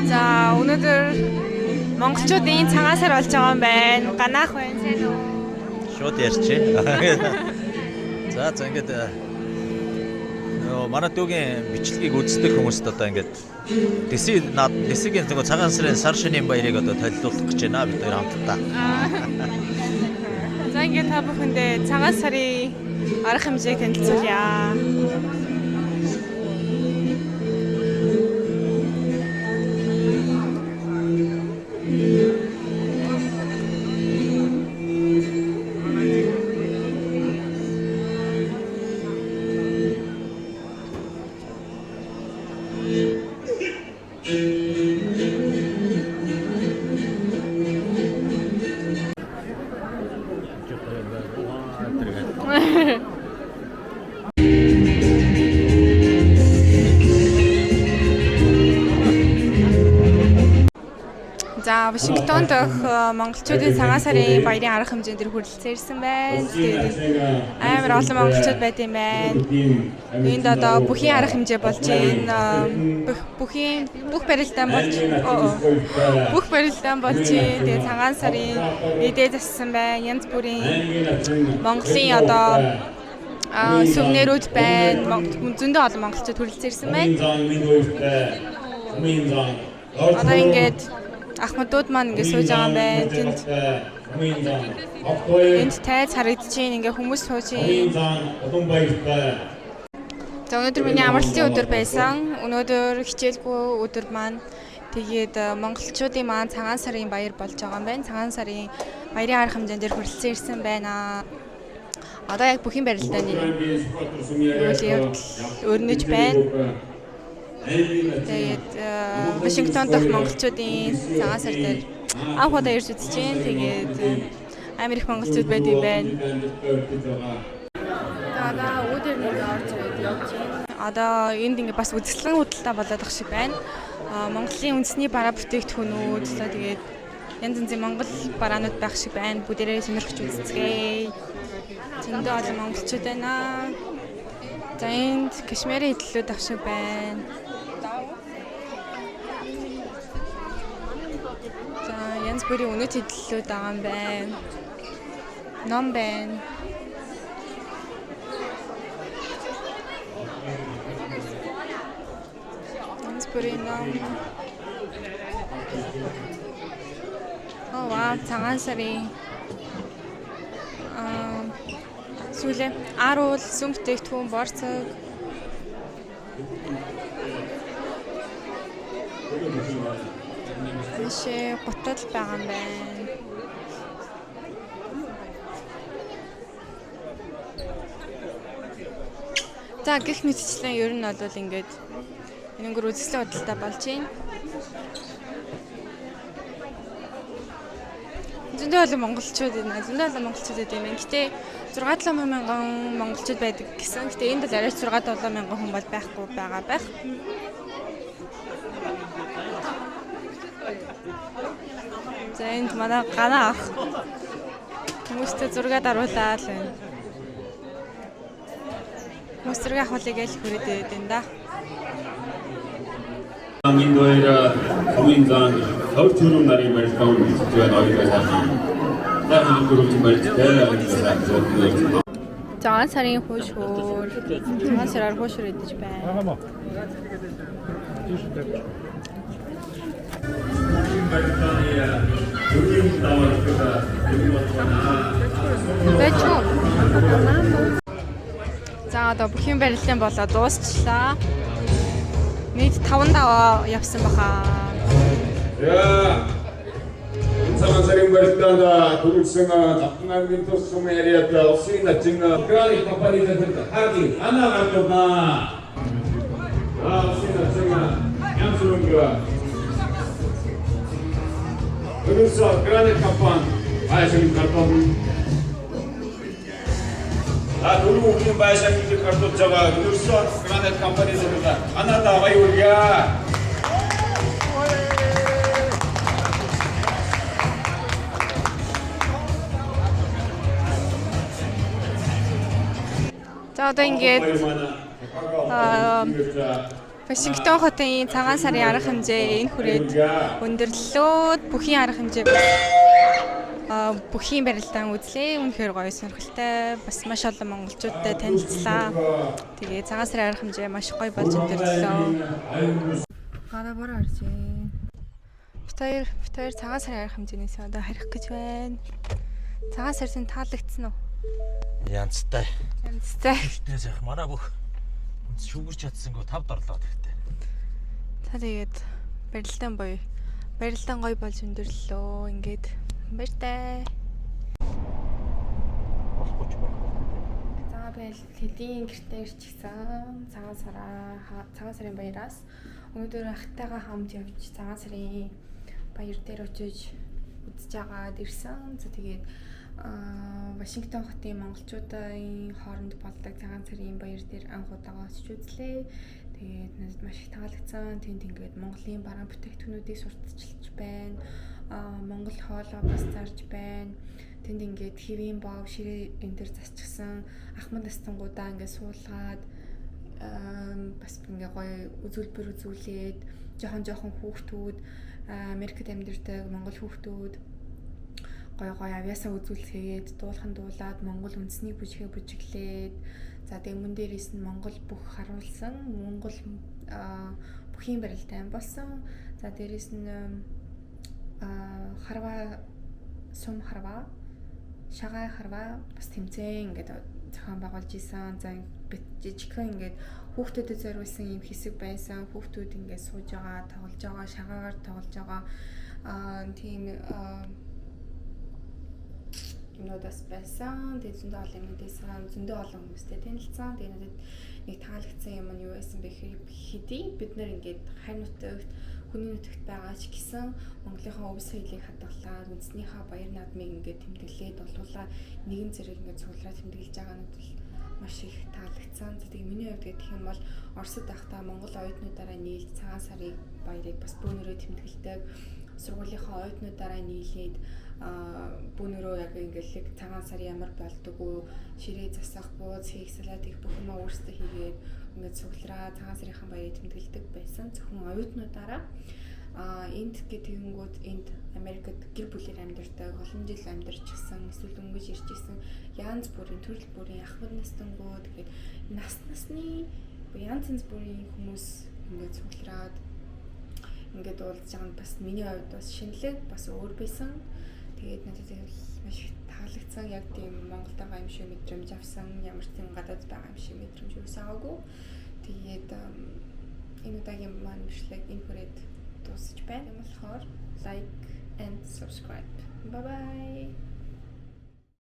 За өнөөдөр монголчуудын цагаан сар болж байгаа юм байна. Ганаах байна сайн уу? Шууд ярьчих. За ингээд манай дүүгийн бичлэгийг үздэг хүмүүст одоо ингээд дэсигийн цагаан сарын сар шинийн баярыг одоо толилуулах гэж байна бид хоёр хамтдаа. За ингээд та бүхэндээ цагаан сарын арга хэмжээг танилцуулъя. За Вашингтон дох монголчуудын цагаан сарын баярын арга хэмжээнд төр хүрэлцэн ирсэн байна. Тэгээд амар олон монголчууд байд юм байна. Энд одоо бүхий арга хэмжээ болж байна. Бүх барилдаан болж байна. Тэгээд цагаан сарын эдээ зассан байна. Янз бүрийн Монголын одоо сүвнэрүүд байна. Зөндөө олон монголчууд хүрэлцэн ирсэн байна. Одоо ингээд ахмадууд маань ингэ сууж байгаа юм байна. Энд тайз харагдчихээн ингээ хүмүүс сууж байна. За өнөөдөр миний амралтын өдөр байсан. Өнөөдөр хичээлгүй өдөр маань тэгээд монголчуудын маань цагаан сарын баяр болж байгаа юм байна. Цагаан сарын баярын арга хэмжээнд дээр хүрэлцэн ирсэн байна. Одоо яг бүхэн барилдааны өрнөж байна. Тэгээд Вашингтон дох монголчуудын цагаан сар дээр анх удаа ирж үзэж байна. Тэгээд Америк монголчууд байд юм байна. Одоо өдөр нэг орж явж байна. Одоо энд ингээ бас үзэсгэлэн худалдаа болоод ах шиг байна. Монголын үндэсний бараа бүтээгдэхүүнүүд тэгээд янз янзын монгол бараанууд байх шиг байна. Бүгдээрээ сонирхож үзцгээе. Зөндөө олон монголчууд байна. За энд кашмирын идэлүүд ах шиг байна. Янз бүрийн өнөт идэлүүд байгаа юм байна. Ном байна. Янз бүрийн ном. Цагаан сарын сүүлээ аруул сүм бүтээгдэхүүн борцог. Мишээ гутал байгаа юм байна. За гэх мэтчлэн ер нь бол ингээд энэгээр үзэсгэлэн худалдаа болж байна. Зөндөө олон монголчууд байна. Гэтэ 6-7 мянган монголчууд байдаг гэсэн. Гэтэ энд л арай 6-7 мянган хүн бол байхгүй байх. За энд манай ганаа ах хүмүүстэй зураг даруулаад байна. Хүмүүс зураг авахыг л хүрээд байна да. Миндойра коминзан хавчурум нарийн барилгаан үзэж байна ойлгуулсан. Дахин гөрөж барилгаан. Цагаан сарын хөшөөр. Цагаан сараар хөшөөр идэж байна. За одоо бүхэн барилгын болоод дуусчлаа. Нийт 5 даваа явсан баха. Яа. Цагаан сарын барилгаанд хүрсэн Захнаагийн тус сум яриад улсын начин грани компанитай хагийн анагаатна. Улсын начин янзрунга. Өрөөсөө грани компани айшин картон. Дөрвөн байшин картон жагаа өрөөсөө грани компанитай анада баярга. За За одоо ингээд Вашингтон хотын цагаан сарын арга хэмжээ энэ хүрээд өндөрлөлөө бүхий арга хэмжээ бүхий барилдаан үзлээ. Үнэхээр гоё сонирхолтой. Бас маш олон монголчуудтай танилцлаа. Тэгээ цагаан сарын арга хэмжээ маш гоё болж өндөрлөлөө. Гараа бороо орж байна. Битээр цагаан сарын арга хэмжээнээс одоо харих гэж байна. Цагаан сарын таалагдсан уу? Янзтай. Янзтай. Яах манай бүх шүүгэрч чадсангүй 5 дорлоо гэхдээ. Та тэгээд барилдаан гоё болж өндөрлөлөө. Ингээд баяртай. Болохгүй ч байхгүй. За байл хэдийн гэртээ ирчихсэн. Цагаан сарын баяраас өнөөдөр ахтайгаа хамт явж цагаан сарын баяр дээр очиж үзэж агаад ирсэн. За тэгээд Вашингтон хотын монголчуудын хооронд болдог цагаан сарын баяр дээр анх удаага очиж үзлээ. Тэгээд надад маш их таалагдсан. Тэнд ингээд Монголын бараан бүтээгдэхүүнүүдийг сурталчилж байна. Монгол хоолоо бас зарж байна. Тэнд ингээд хэвийн бов ширээ энэ төр засчихсан ахмад настангуудаа ингээд суулгаад бас ингээ гоё үзүүлбэр үзүүлээд жоохон хүүхдүүд Америкт амьдардаг монгол хүүхдүүд гоё авьяасаа үзүүлцгээгээд дуулахын дуулаад монгол үндэсний бүжгээ бүжиглээд за тэгээ мөн дээрээс нь монгол бүх харуулсан монгол бүхийн барилдаан болсон. За дээрээс нь харва сум харва шагаа харва бас тэмцээн ингээд зохион байгуулж исэн. За жижигхэн ингээд хүүхдүүдэд зориулсан юм хэсэг байсан. Хүүхдүүд ингээд сууж байгаа, тоглож байгаа, шагаагаар тоглож байгаа тийм юмнуудаас байсан. Тэгээд зөндөө олон хүмүүстэй танилцсан. Тэгээд надад нэг таалагдсан юм нь юу байсан бэ гэхээр хэдий бид нар ингээд харь нутагт хүний нутагт байгаа ч гэсэн Монголынхаа өв соёлыг хадгалаад үндэснийхээ баяр наадмыг ингээд тэмдэглээд олуулаа нэгэн зэрэг ингээд цуглараа тэмдэглэж байгаа нь бол маш их таалагдсан. Тэгээд миний хувьд гэх юм бол Оросд байхдаа Монгол оюутнуудаараа нийлж цагаан сарын баярыг бас бөөнөрөө тэмдэглэдэг. Сургуулийнхаа оюутнуудаараа нийлээд бөөнөрөө яг ингээд цагаан сар ямар болдог уу, ширээ засах, бууз хийх, салат хийх бүх юмаа өөрсдөө хийгээд ингээд цуглараа цагаан сарынхаа баярыг тэмдэглэдэг байсан. Зөвхөн оюутнуудаараа энд гэтэнгүүд энд Америкт гэр бүлээр амьдардаг, олон жил амьдарч гисэн, эсвэл өнгөж ирж гисэн янз бүрийн төрөл бүрийн ахмад настангууд тэгээд насны янз бүрийн хүмүүс ингээд цуглараад ингээд уулзж байгаа нь бас миний хувьд бас шинэлэг бас өөр байсан. Тэгээд надад маш их таалагдсан. Яг тийм Монголд байгаа юм шиг мэдрэмж авсан. Ямар ч тийм гадаад байгаа юм шиг мэдрэмж өгсөөгүй. Тэгээд энэ удаагийн маань бичлэг энэ хүрээд дуусч байна. Болохоор like and subscribe. Bye bye.